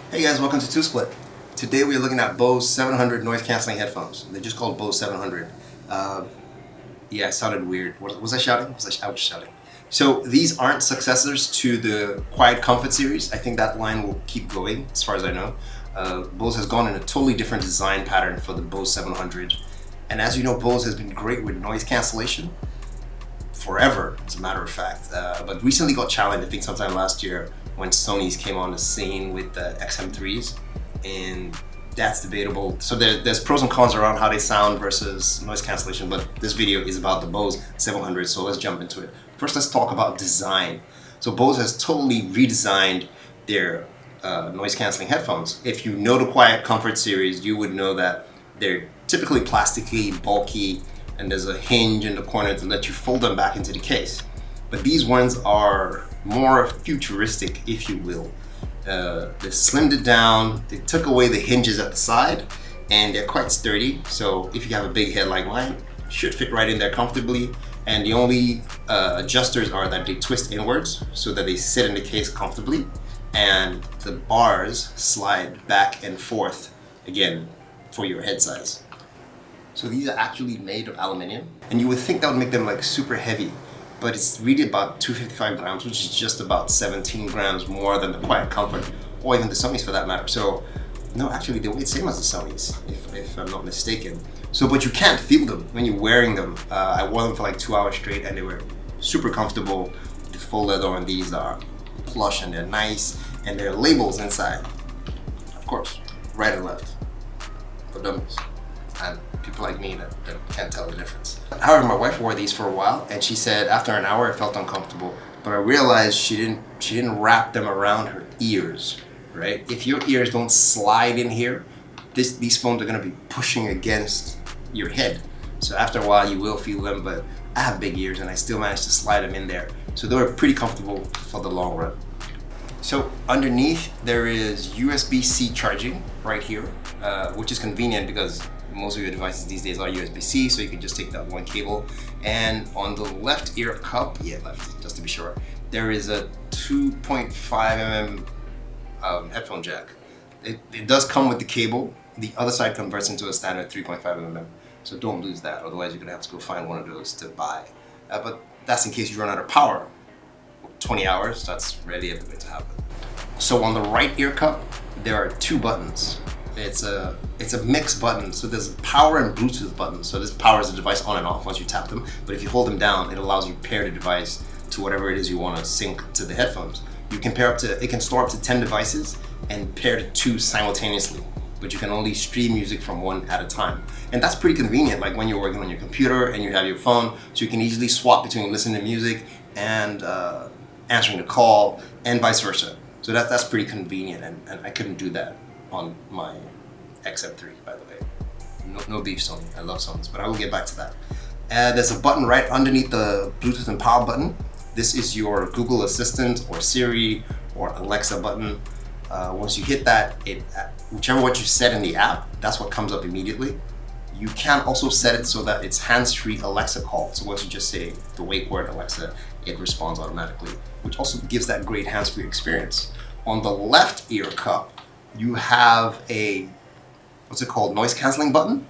Hey guys, welcome to Two Split. Today we are looking at Bose 700 noise cancelling headphones. They're just called Bose 700. Yeah, it sounded weird. Was I shouting? I was shouting. So these aren't successors to the Quiet Comfort series. I think that line will keep going as far as I know. Bose has gone in a totally different design pattern for the Bose 700. And as you know, Bose has been great with noise cancellation forever, as a matter of fact. But recently got challenged, I think sometime last year, when Sony's came on the scene with the XM3s, and that's debatable. So there's pros and cons around how they sound versus noise cancellation, but this video is about the Bose 700, so let's jump into it. First, let's talk about design. So Bose has totally redesigned their noise cancelling headphones. If you know the Quiet Comfort series, you would know that they're typically plasticky, bulky, and there's a hinge in the corner to let you fold them back into the case. But these ones are more futuristic, if you will. They slimmed it down, they took away the hinges at the side, and they're quite sturdy. So if you have a big head like mine, it should fit right in there comfortably. And the only adjusters are that they twist inwards so that they sit in the case comfortably, and the bars slide back and forth, again, for your head size. So these are actually made of aluminum, and you would think that would make them like super heavy, but it's really about 255 grams, which is just about 17 grams more than the Quiet Comfort, or even the Sonys for that matter. So no, actually they weigh the same as the Sonys, if I'm not mistaken. So, but you can't feel them when you're wearing them. I wore them for like 2 hours straight, and they were super comfortable. The faux leather on these are plush, and they're nice, and there are labels inside. Of course, right and left, for dummies. And people like me that can't tell the difference. However, my wife wore these for a while, and she said after an hour it felt uncomfortable. But I realized she didn't wrap them around her ears, right? If your ears don't slide in here, these phones are gonna be pushing against your head. So after a while you will feel them, but I have big ears and I still managed to slide them in there. So they were pretty comfortable for the long run. So underneath there is USB-C charging right here, which is convenient because most of your devices these days are USB-C, so you can just take that one cable. And on the left ear cup, left, just to be sure, there is a 2.5 mm headphone jack. It does come with the cable. The other side converts into a standard 3.5 mm, so don't lose that, otherwise you're gonna have to go find one of those to buy. But that's in case you run out of power. 20 hours, that's rarely ever going to happen. So on the right ear cup, there are two buttons. It's a mixed button, so there's a power and Bluetooth button. So this powers the device on and off once you tap them, but if you hold them down, it allows you to pair the device to whatever it is you want to sync to the headphones. You can it can store up to 10 devices and pair the two simultaneously, but you can only stream music from one at a time. And that's pretty convenient, like when you're working on your computer and you have your phone, so you can easily swap between listening to music and answering the call, and vice versa. So that's pretty convenient, and I couldn't do that on my XM3, by the way. No beef, Sony. I love Sonys, but I will get back to that. There's a button right underneath the Bluetooth and power button. This is your Google Assistant or Siri or Alexa button. Once you hit that, whichever what you set in the app, that's what comes up immediately. You can also set it so that it's hands-free Alexa call. So once you just say the wake word Alexa, it responds automatically, which also gives that great hands-free experience. On the left ear cup, you have a, what's it called, noise canceling button,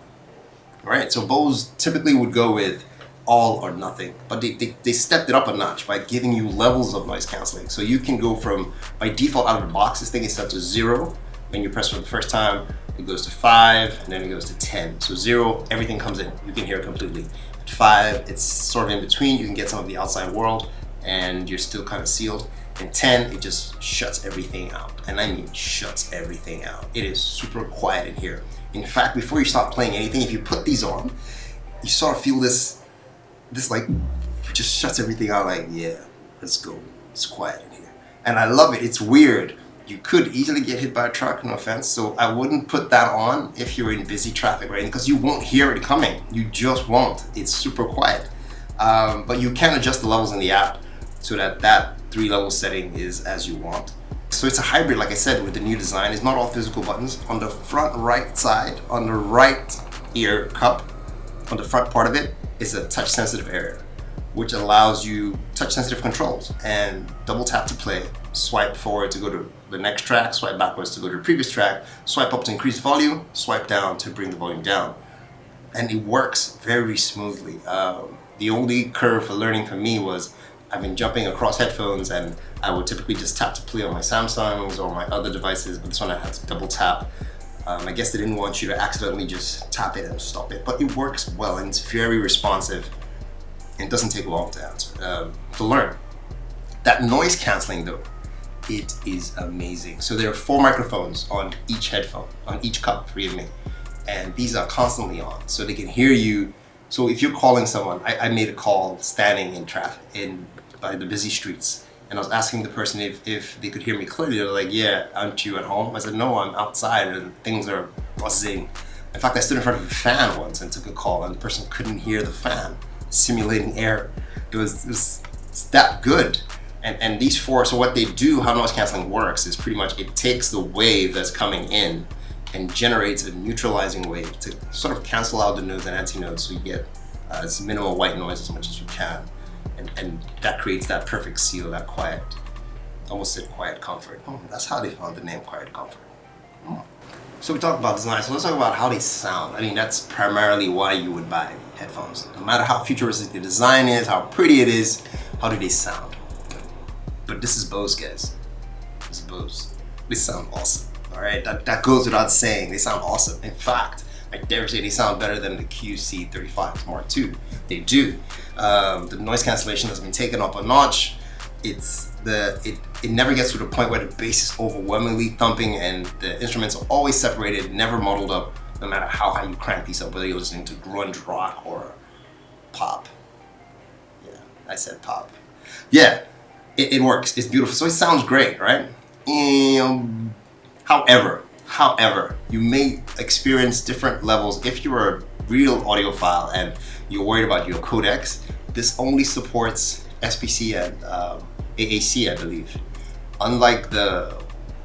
right? So Bose typically would go with all or nothing, but they stepped it up a notch by giving you levels of noise canceling. So you can go from, by default out of the box, this thing is set to 0. When you press for the first time, it goes to 5, and then it goes to 10. So 0, everything comes in. You can hear it completely. At 5, it's sort of in between. You can get some of the outside world, and you're still kind of sealed. And 10, it just shuts everything out. And I mean shuts everything out. It is super quiet in here. In fact, before you start playing anything, if you put these on, you sort of feel this like, just shuts everything out, like, yeah, let's go. It's quiet in here. And I love it. It's weird. You could easily get hit by a truck, no offense, so I wouldn't put that on if you're in busy traffic, right? Because you won't hear it coming. You just won't. It's super quiet. But you can adjust the levels in the app so that 3-level setting is as you want. So it's a hybrid, like I said, with the new design. It's not all physical buttons. On the front right side, on the right ear cup, on the front part of it, is a touch-sensitive area, which allows you touch-sensitive controls and double tap to play, swipe forward to go to the next track, swipe backwards to go to the previous track, swipe up to increase volume, swipe down to bring the volume down. And it works very smoothly. The only curve for learning for me was I've been jumping across headphones, and I would typically just tap to play on my Samsungs or my other devices, but this one I had to double tap. I guess they didn't want you to accidentally just tap it and stop it, but it works well and it's very responsive. It doesn't take long to answer, to learn. That noise canceling though, it is amazing. So there are 4 microphones on each headphone, on each cup, forgive me. And these are constantly on, so they can hear you. So if you're calling someone, I made a call standing in traffic by the busy streets, and I was asking the person if they could hear me clearly. They're like, yeah, aren't you at home? I said, no, I'm outside and things are buzzing. In fact, I stood in front of a fan once and took a call, and the person couldn't hear the fan simulating air. It's that good. And these 4, so what they do, how noise canceling works is pretty much it takes the wave that's coming in and generates a neutralizing wave to sort of cancel out the nodes and antinodes, so you get as minimal white noise as much as you can. And that creates that perfect seal, that quiet, almost said quiet comfort. Oh, that's how they found the name Quiet Comfort. Oh. So we talked about design, so let's talk about how they sound. I mean, that's primarily why you would buy headphones. No matter how futuristic the design is, how pretty it is, how do they sound? But this is Bose, guys. This is Bose. They sound awesome. All right, that goes without saying. They sound awesome. In fact, I dare say they sound better than the QC35 Mark II. They do. The noise cancellation has been taken up a notch. It never gets to the point where the bass is overwhelmingly thumping and the instruments are always separated, never muddled up, no matter how high you crank these up, whether you're listening to grunge rock or pop. Yeah, I said pop. Yeah, it works. It's beautiful. So it sounds great, right? However, you may experience different levels. If you're a real audiophile and you're worried about your codecs, this only supports SPC and AAC, I believe. Unlike the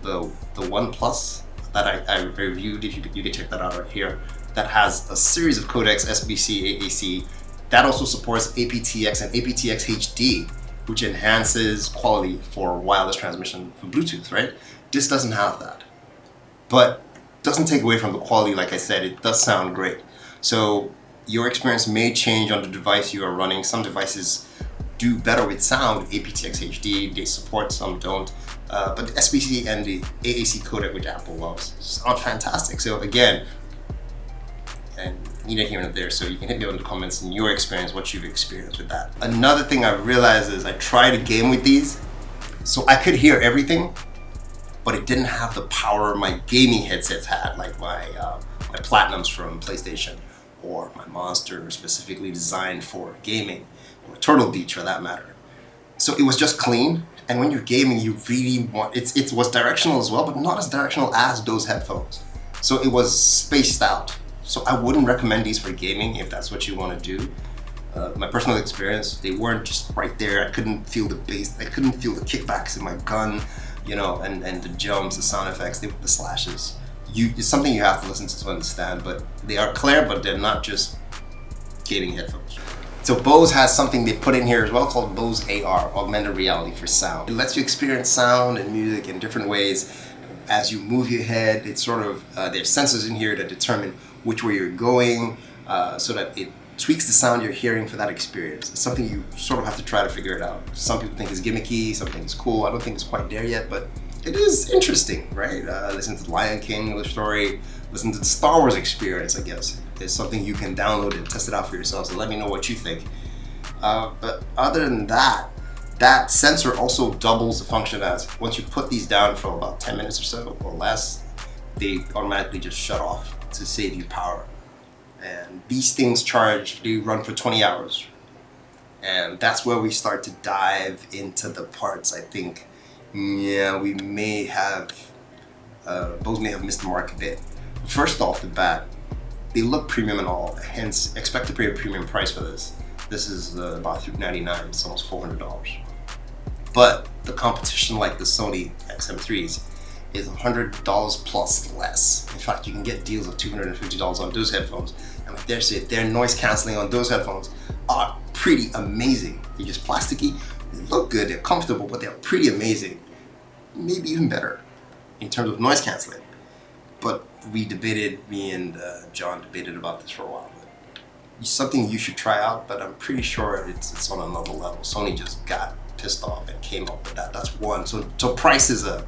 OnePlus that I reviewed, if you can check that out right here, that has a series of codecs, SBC, AAC, that also supports aptX and aptX HD, which enhances quality for wireless transmission for Bluetooth, right? This doesn't have that. But doesn't take away from the quality. Like I said, it does sound great. So your experience may change on the device you are running. Some devices do better with sound, aptX HD, they support, some don't. But the SBC and the AAC codec, which Apple loves, sound fantastic. So again, and neither here nor there, so you can hit me in the comments in your experience, what you've experienced with that. Another thing I realized is I tried to game with these, so I could hear everything, but it didn't have the power my gaming headsets had, like my Platinums from PlayStation, or my Monster specifically designed for gaming, or Turtle Beach for that matter. So it was just clean, and when you're gaming, you really want, it was directional as well, but not as directional as those headphones. So it was spaced out. So I wouldn't recommend these for gaming if that's what you want to do. My personal experience, they weren't just right there. I couldn't feel the bass, I couldn't feel the kickbacks in my gun, you know, and the jumps, the sound effects, the slashes. It's something you have to listen to understand, but they are clear, but they're not just gaming headphones. So Bose has something they put in here as well called Bose AR, augmented reality for sound. It lets you experience sound and music in different ways. As you move your head, it's sort of, there's sensors in here that determine which way you're going, so that it tweaks the sound you're hearing for that experience. It's something you sort of have to try to figure it out. Some people think it's gimmicky, some think it's cool. I don't think it's quite there yet, but it is interesting, right? Listen to the Lion King, the story, listen to the Star Wars experience, I guess. It's something you can download and test it out for yourself, so let me know what you think. But other than that, that sensor also doubles the function as once you put these down for about 10 minutes or so or less, they automatically just shut off to save you power. And these things they run for 20 hours. And that's where we start to dive into the parts. I think, yeah, we may have, Bose may have missed the mark a bit. First off the bat, they look premium and all, hence expect to pay a premium price for this. This is about $399, it's almost $400. But the competition like the Sony XM3s is $100 plus less. In fact, you can get deals of $250 on those headphones. And like their noise canceling on those headphones are pretty amazing. They're just plasticky, they look good, they're comfortable, but they're pretty amazing. maybe even better in terms of noise canceling. But me and John debated about this for a while. It's something you should try out, but I'm pretty sure it's on another level. Sony just got pissed off and came up with that. That's one. So price is a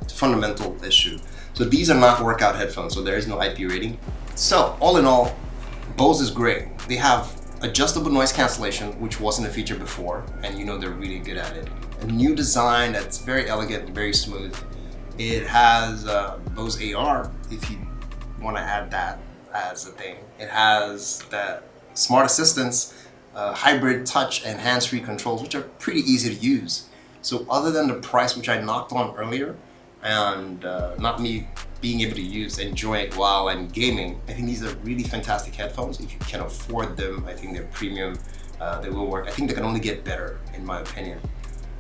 fundamental issue. So these are not workout headphones, so there is no IP rating. So all in all, Bose is great. They have adjustable noise cancellation, which wasn't a feature before, and you know they're really good at it. A new design that's very elegant, very smooth. It has Bose AR, if you want to add that as a thing. It has that smart assistants, hybrid touch and hands-free controls, which are pretty easy to use. So other than the price, which I knocked on earlier, and not me being able to enjoy it while I'm gaming, I think these are really fantastic headphones. If you can afford them, I think they're premium. They will work. I think they can only get better, in my opinion.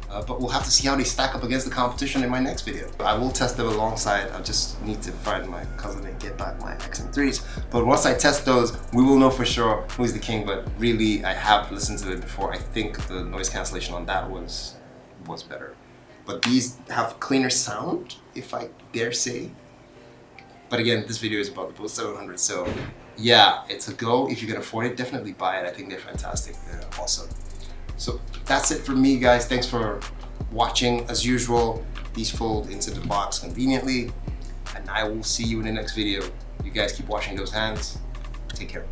But we'll have to see how they stack up against the competition in my next video. I will test them alongside. I just need to find my cousin and get back my XM3s. But once I test those, we will know for sure who's the king. But really, I have listened to it before. I think the noise cancellation on that was better. But these have cleaner sound, if I dare say. But again, this video is about the Bose 700, so yeah, it's a go. If you can afford it, definitely buy it. I think they're fantastic. They're awesome. So that's it for me, guys. Thanks for watching. As usual, these fold into the box conveniently, and I will see you in the next video. You guys keep washing those hands. Take care.